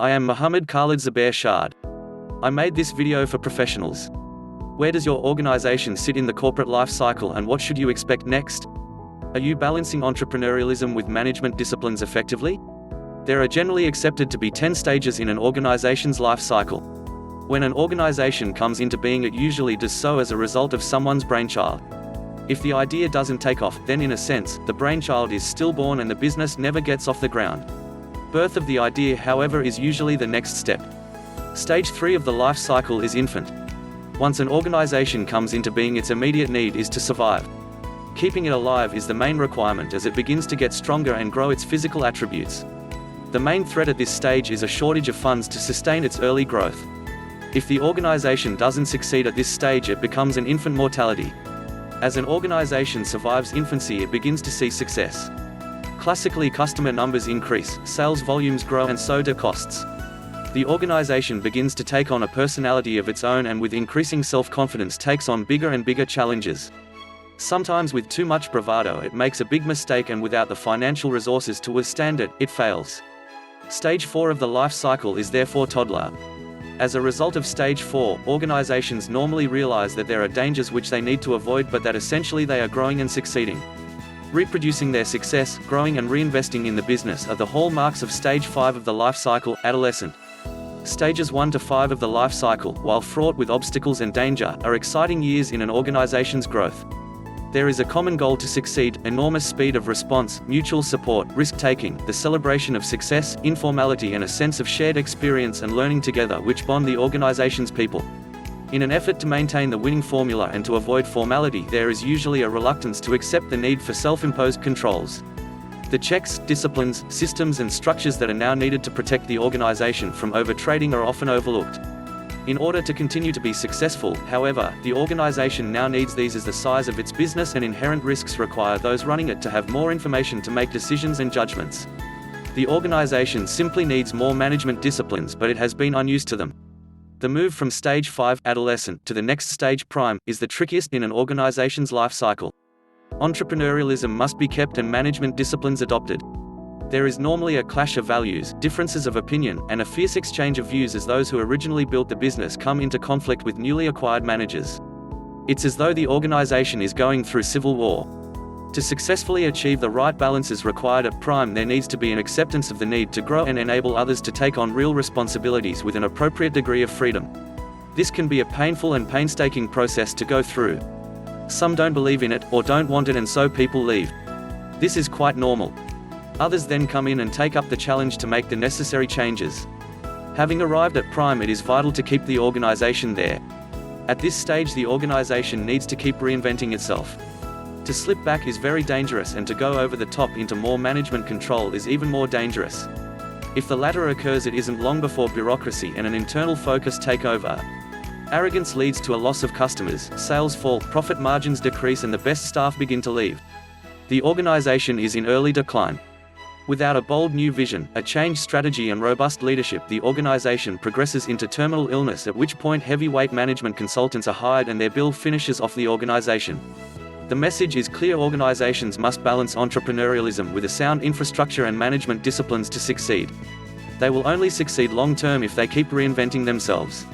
I am Muhammad Khalid Zubair Shad. I made this video for professionals. Where does your organization sit in the corporate life cycle and what should you expect next? Are you balancing entrepreneurialism with management disciplines effectively? There are generally accepted to be 10 stages in an organization's life cycle. When an organization comes into being, it usually does so as a result of someone's brainchild. If the idea doesn't take off, then in a sense, the brainchild is stillborn and the business never gets off the ground. Birth of the idea, however, is usually the next step. Stage 3 of the life cycle is infant. Once an organization comes into being, its immediate need is to survive. Keeping it alive is the main requirement as it begins to get stronger and grow its physical attributes. The main threat at this stage is a shortage of funds to sustain its early growth. If the organization doesn't succeed at this stage, it becomes an infant mortality. As an organization survives infancy, it begins to see success. Classically, customer numbers increase, sales volumes grow, and so do costs. The organization begins to take on a personality of its own and with increasing self-confidence takes on bigger and bigger challenges. Sometimes with too much bravado, it makes a big mistake, and without the financial resources to withstand it, it fails. Stage 4 of the life cycle is therefore toddler. As a result of stage 4, organizations normally realize that there are dangers which they need to avoid, but that essentially they are growing and succeeding. Reproducing their success, growing and reinvesting in the business are the hallmarks of stage 5 of the life cycle, adolescent. Stages 1 to 5 of the life cycle, while fraught with obstacles and danger, are exciting years in an organization's growth. There is a common goal to succeed, enormous speed of response, mutual support, risk-taking, the celebration of success, informality, and a sense of shared experience and learning together which bond the organization's people. In an effort to maintain the winning formula and to avoid formality, there is usually a reluctance to accept the need for self-imposed controls. The checks, disciplines, systems, and structures that are now needed to protect the organization from overtrading are often overlooked. In order to continue to be successful, however, the organization now needs these as the size of its business and inherent risks require those running it to have more information to make decisions and judgments. The organization simply needs more management disciplines, but it has been unused to them. The move from stage 5, adolescent, to the next stage, prime, is the trickiest in an organization's life cycle. Entrepreneurialism must be kept and management disciplines adopted. There is normally a clash of values, differences of opinion, and a fierce exchange of views as those who originally built the business come into conflict with newly acquired managers. It's as though the organization is going through civil war. To successfully achieve the right balances required at prime, there needs to be an acceptance of the need to grow and enable others to take on real responsibilities with an appropriate degree of freedom. This can be a painful and painstaking process to go through. Some don't believe in it, or don't want it, and so people leave. This is quite normal. Others then come in and take up the challenge to make the necessary changes. Having arrived at prime, it is vital to keep the organization there. At this stage, the organization needs to keep reinventing itself. To slip back is very dangerous, and to go over the top into more management control is even more dangerous. If the latter occurs, it isn't long before bureaucracy and an internal focus take over. Arrogance leads to a loss of customers, sales fall, profit margins decrease, and the best staff begin to leave. The organization is in early decline. Without a bold new vision, a changed strategy, and robust leadership, the organization progresses into terminal illness, at which point heavyweight management consultants are hired and their bill finishes off the organization. The message is clear: organizations must balance entrepreneurialism with a sound infrastructure and management disciplines to succeed. They will only succeed long-term if they keep reinventing themselves.